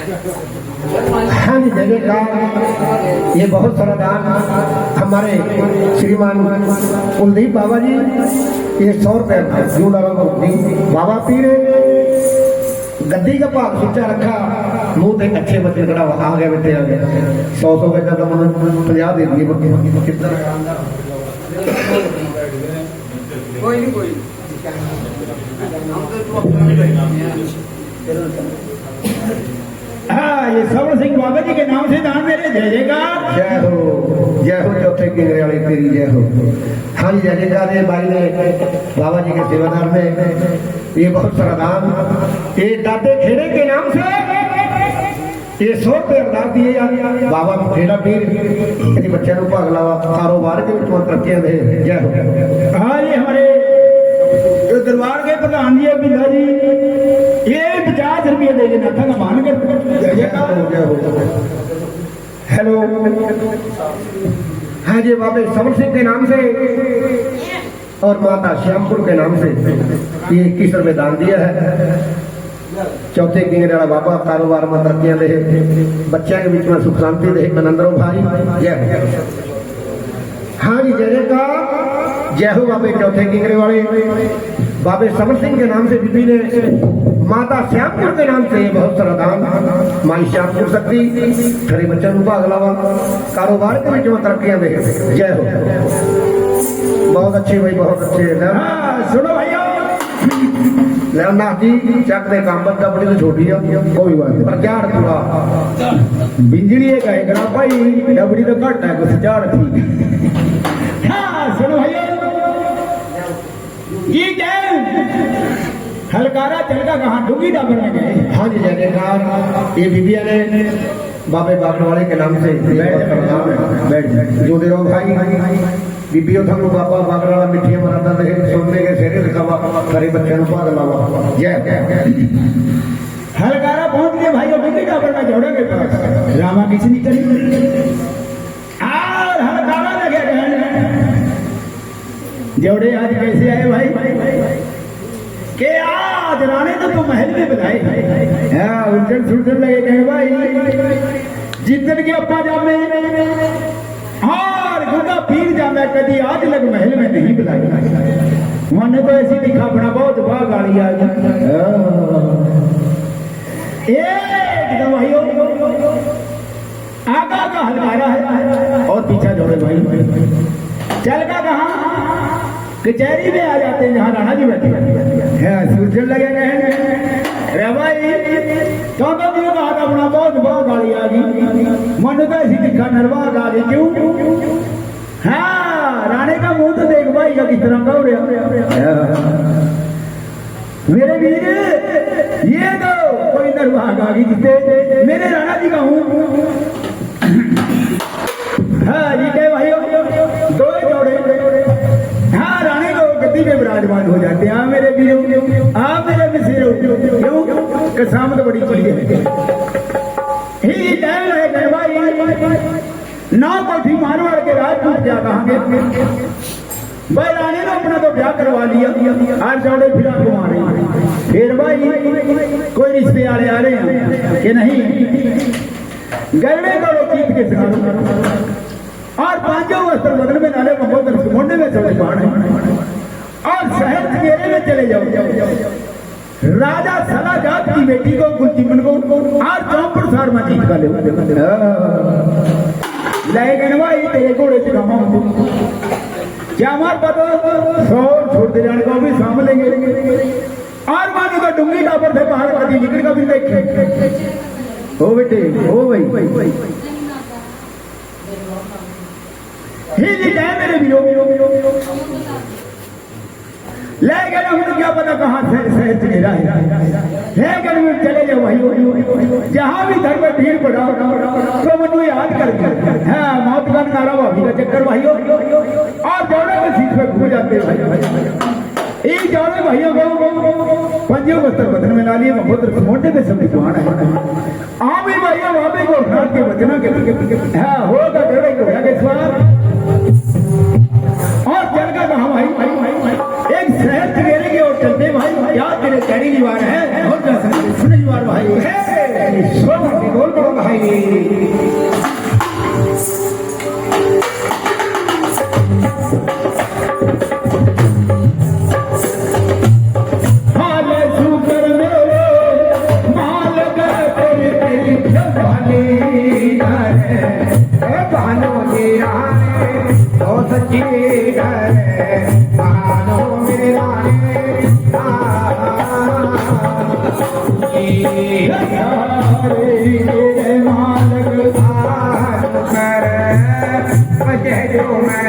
हाँ जी जगह ये बहुत सारा दान हमारे श्रीमान कुलदीप बाबा जी ये 100 रुपये बाबा पीर गद्दी का भाग सोचा रखा मुंह से अच्छे बच्चे खड़ा आ गया बेटे आ गया 100 का तो 50 दे दिए कितना कोई नहीं कोई हाँ ये सवर सिंह बाबा जी के नाम से दान मेरे जय जयकार जय हो चौथे किंगरे वाली तेरी जय हो। हाँ जी जय जयकार ये भाई ने बाबा जी के सेवादार ने ये बहुत सारा दान ये दादे खेड़े के नाम से ये 100 रुपये अरदास दिए बाबा खेड़ा पीर यदि बच्चे को भाग लावा कारोबार के तरक्कियां दे जय हो। हाँ ये हमारे जो दरबार के प्रधान जी बिंदा जी ये 50 रुपये दे देना था मान कर जय हो। हेलो हाँ जी बाबे समर सिंह के नाम से और माता श्यामपुर के नाम से ये 21 रुपये दान दिया है। चौथे किंगरे वाला बाबा कारोबार में तरक्कियां दे बच्चा के बीच में सुख शांति दे मनंदरो भाई जय हो। हाँ जी जय हो बाबे चौथे किंगरे वाले बाबे समर सिंह के नाम से बीबी ने माता श्यामपुर के नाम से बहुत सारा दान माई श्यामपुर शक्ति खरे बच्चों को भाग लावा कारोबार के बीच में तरक्कियां दे जय हो। बहुत अच्छे भाई बहुत अच्छे सुनो भैया लेना जी चक दे काम बंदा बड़ी तो छोटी है कोई बात नहीं पर जार पूरा बिजली एक है गरा भाई डबड़ी तो घट है कुछ जार ठीक। हाँ सुनो भैया ये क्या हलकारा चलका कहाँ डूंगी डाबर में गए। हाँ जी जय जयकार ये बीबिया ने बाबे बागड़ वाले के नाम से बैठ जो दे रहो भाई बीबियों थको बाबा बागड़ वाला मिठिया मनाता थे सुनने के सेरे दिखावा करे बच्चे भाग लावा जय। हलकारा पहुंच गए भाई डूंगी डाबर में जोड़े के पास रामा किसी नहीं करी और हलकारा लगे जोड़े आज कैसे आए भाई के आज राणे तो महल में बुलाए उलझन सुलझन लगे कहे भाई जितन के अपा जामे और गुदा पीर जामे कभी आज लग महल में नहीं बुलाए मन तो ऐसी दिखा अपना बहुत वाह गाड़ी आ एकदम भाई आगा का हलकारा है और पीछा जोड़े भाई चल का कहा कचहरी में आ जाते हैं जहाँ राणा जी बैठे हैं सूचन लगे गए भाई तो अपना बहुत बहुत गाड़ी आ गई मन तो ऐसी दिखा नरवा आ गई क्यों। हाँ राणे का मुंह तो देख भाई किस तरह का हो रहा मेरे वीर ये तो कोई नरवाग आ गई जिससे मेरे राणा जी का हूँ। हाँ जी के भाई दो जोड़े हाँ रानी लोग गद्दी में विराजमान हो जाते हैं। हाँ मेरे वीरों हाँ मेरे मिसेरों क्यों कसामत बड़ी चीज है ही टाइम है भाई ना कोठी मारवाड़ के राजपूत क्या कहांगे भाई रानी ने अपना तो ब्याह करवा लिया आज जोड़े फिर घुमा रही फिर भाई कोई रिश्ते आ रहे हैं कि नहीं गरबे करो चीत के साथ और पांचों वस्त्र बदल में डाले महोदर मुंडे में चले बाण और शहर घेरे में चले जाओ राजा सलाजात की बेटी को कुलचीमन को और चौंपुर सार में जीत का ले गए तेरे घोड़े चढ़ावा क्या हमारे पता सौ छोड़ दे जाने को भी सामने लेंगे और मानो का डूंगी टापर से बाहर का निकल का भी देखे हो बेटे हो भाई मेरे भी ले गए हूँ क्या पता कहाँ शहर से गिरा है चले जाओ भाई जहाँ भी घर में भीड़ पड़ा तो मुझे याद कर हाँ मौत का नारा भाभी का चक्कर भाई और जोड़े में सीट पे घूम जाते एक जोड़े भाइयों को पंजों वस्त्र बदन में ला लिए महोदर मोटे पे सब दिखवाना है आम ही भाइयों वापे को घाट के बचना के हाँ होगा जोड़े को के स्वाद और चल का कहा भाई एक शहर ठगेरे की ओर चलते भाई याद तेरे कैरी दीवार है और सुन दीवार भाई हाल सुकर मेरे माल गए तेरी जवानी है बानो मेरा ओ सच्ची है बानो मेरा मेरे मालक कर बजे जो मैं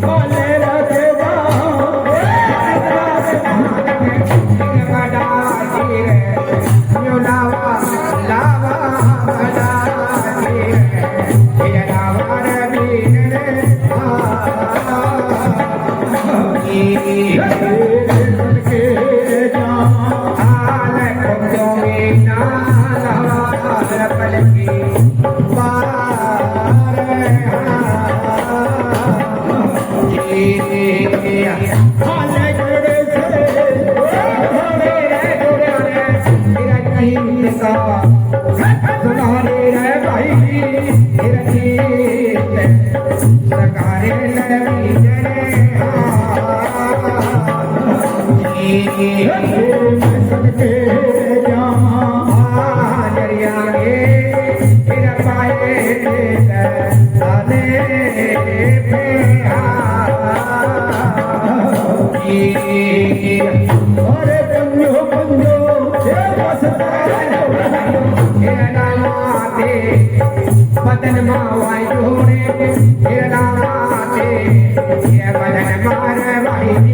बोले रखे बदन मावाई जोड़े तेरा राते ये बदन मारे भाई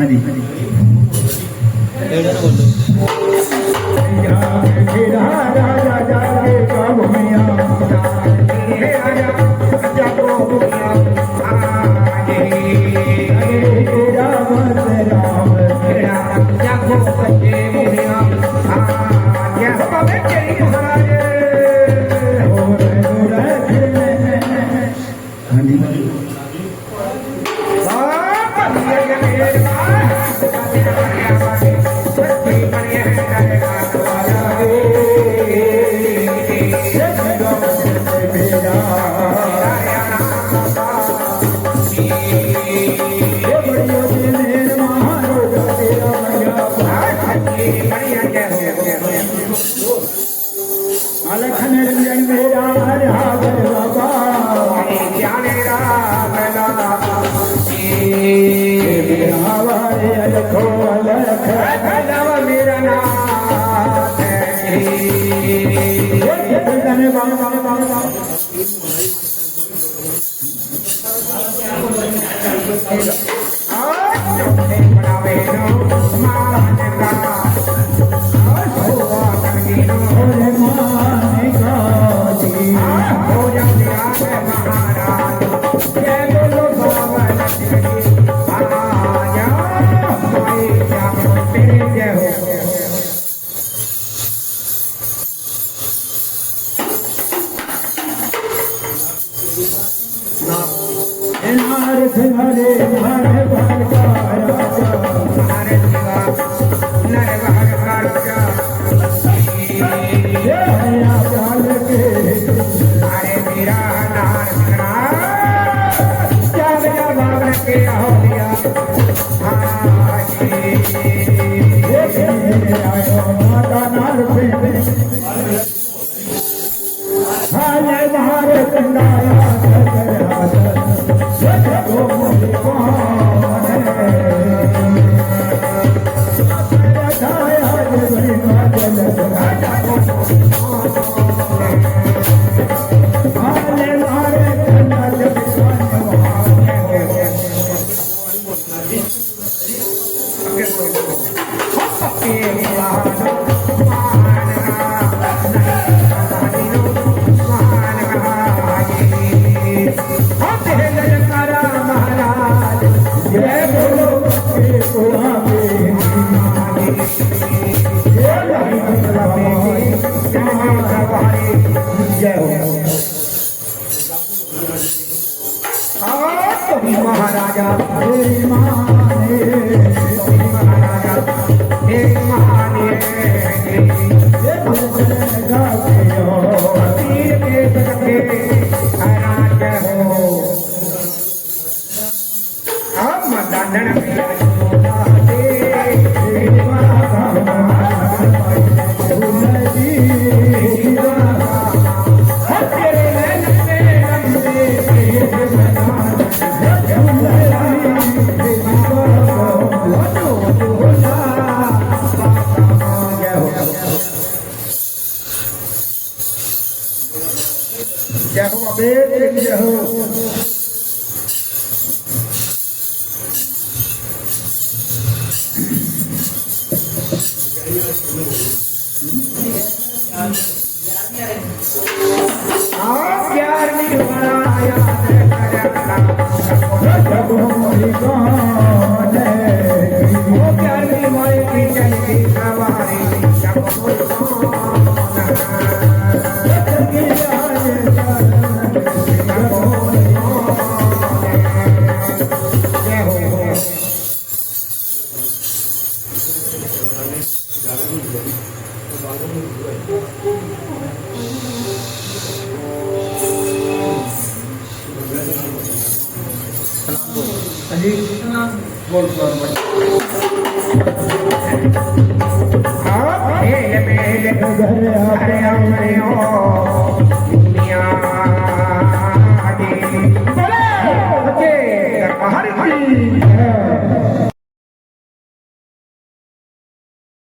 हाँ जी मेरा राजा जाके कब मियां तेरा बस राम हाँ जी अलखन रंजन मेरा राघव बाबा हमारे अलखो अलख मेरा नाथ महाराजा जय हो अबे जय हो आप प्यार में बनाया जब हमारी कौन है वो प्यार में हमारे पीछे की सवारी बोल मेरे घर